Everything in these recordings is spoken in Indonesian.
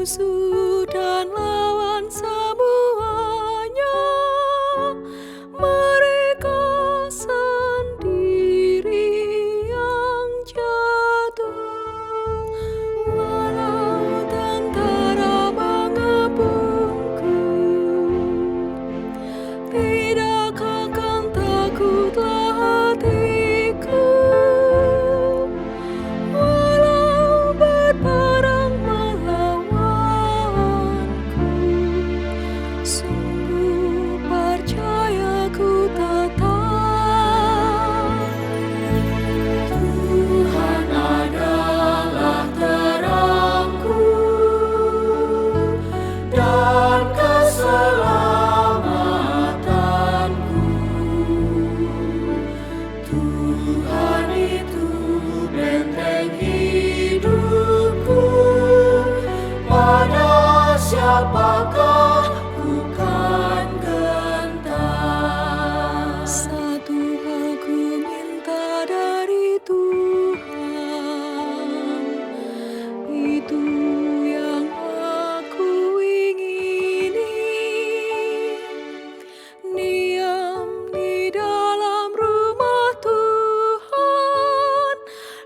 musuh dan lawan semuanya. Mereka sendiri yang jatuh. Walau tentara mengepungku, tidak akan takutlah hatiku. Walau berperang melawanku, sungguh percaya ku tetap. Tuhan adalah terangku dan keselamatanku. Tuhan itu benteng hidupku. Pada siapakah ku kan gentar? Satu hal ku minta dari Tuhan, itu yang aku ingini. Diam di dalam rumah Tuhan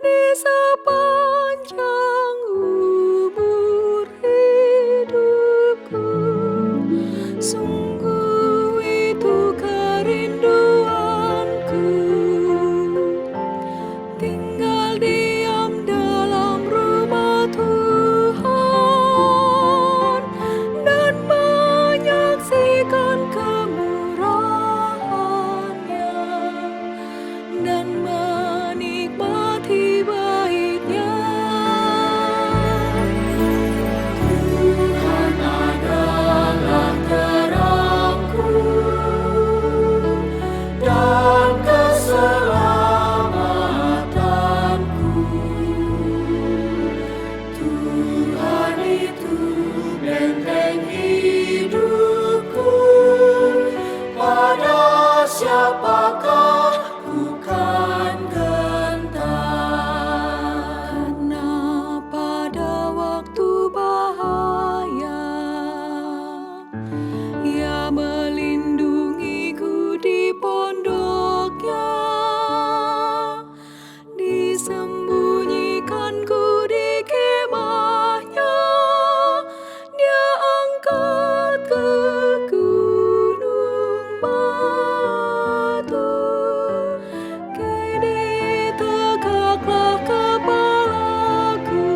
di sepanjang umur hidupku. Sungguh itu kerinduanku, tinggal diam dalam rumah Tuhan dan menyaksikan kemurahan-Nya dan menikmati baiknya. Tuhan adalah terangku dan keselamatanku. Tuhan itu benteng hidupku. Pada siapakah ku kan gentar? Karena pada waktu bahaya Ia melindungiku di pondoknya, disembunyikanku di kemahnya. Dia angkat ke gunung batu, kini tegaklah kepalaku.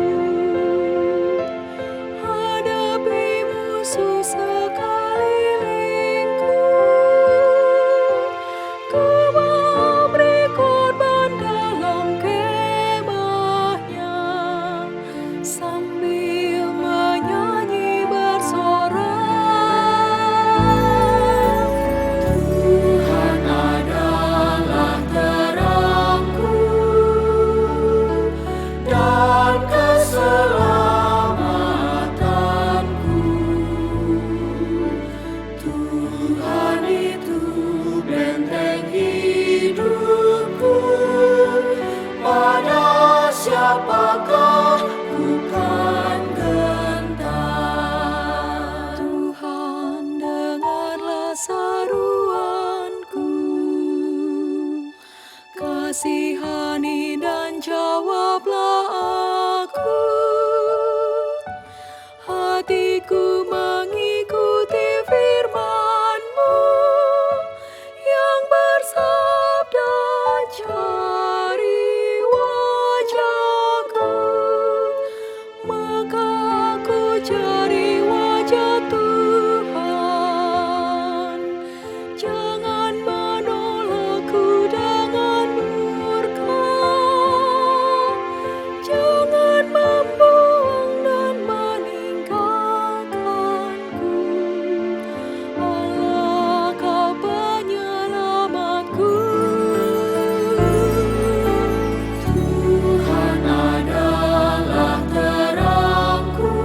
Hadapi musuh sekelilingku, ku memberi korban dalam kemahnya, sambil menyanyi bersorak. Tuhan adalah terangku dan keselamatanku. Tuhan itu benteng hidupku. Pada siapakah ku kan gentar? Tuhan, dengarlah seruanku, kasihani dan jawablah aku. Hatiku mengikuti firman-Mu yang bersabda, cari wajah-Ku. Maka aku cari wajah Tuhan. Jangan menolakku dengan murka, jangan membuang dan meninggalkanku. Allah, Kau penyelamatku. Tuhan adalah terangku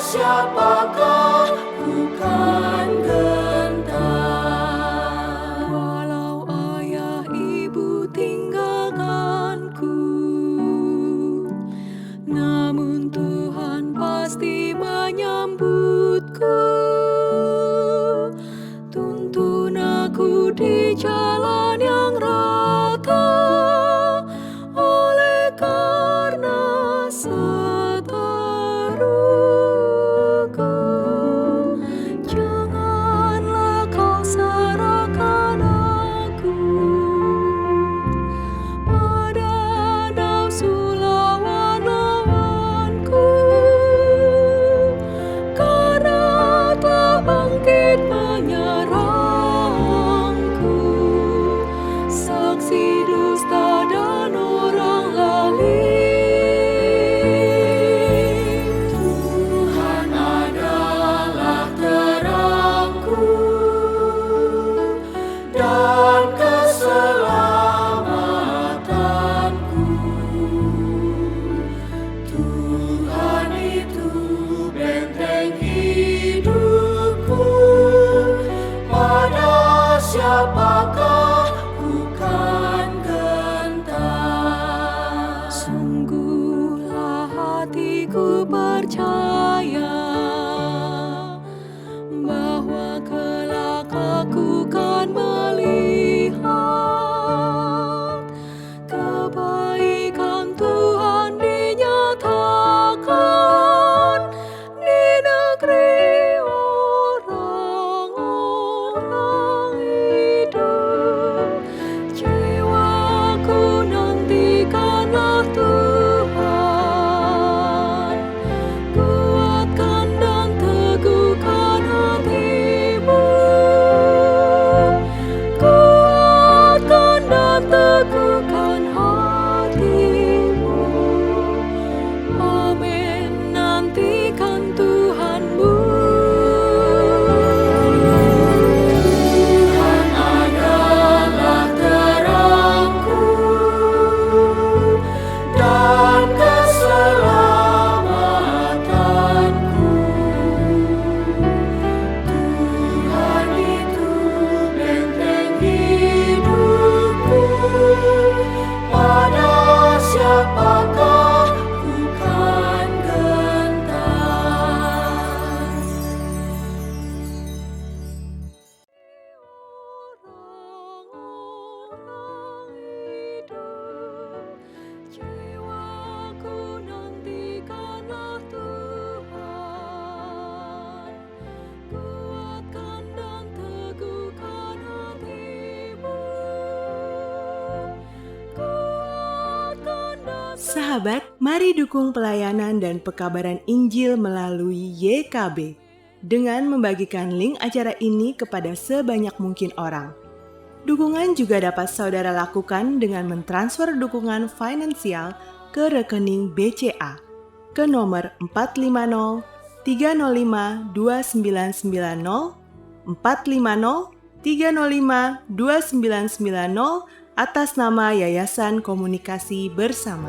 siapakah ku kan gentar. Walau ayah ibu tinggalkanku, namun Tuhan pasti menyambutku. Tuntun aku di jalan yang rata, oleh karena seteruku. Janganlah kau serahkan aku pada nafsu lawan-lawanku, karena telah bangkit menyerangku, saksi dusta dan orang lalim. Tuhan adalah terangku dan keselamatanku. Tuhan itu benteng hidupku, pada siapakah ku kan gentar. Sungguhlah hatiku percaya bahwa kelak aku kan melihat kebaikan Tuhan dinyatakan di negeri orang-orang hidup. Jiwaku nantikanlah Tuhan, kuatkan dan teguhkan hatimu, kuatkan dan teguhkan hatimu. Amin, nantikan Tuhanmu. Tuhan adalah terangku dan keselamatanku. Tuhan itu benteng hidupku, pada siapakah ku kan gentar. Orang-orang hidup, jiwaku nantikanlah Tuhan, kuatkan dan teguhkan hatimu, kuatkan dan Sahabat, mari dukung pelayanan dan pekabaran Injil melalui YKB dengan membagikan link acara ini kepada sebanyak mungkin orang. Dukungan juga dapat saudara lakukan dengan mentransfer dukungan finansial ke rekening BCA ke nomor 450 305 2990 450 305 2990 atas nama Yayasan Komunikasi Bersama.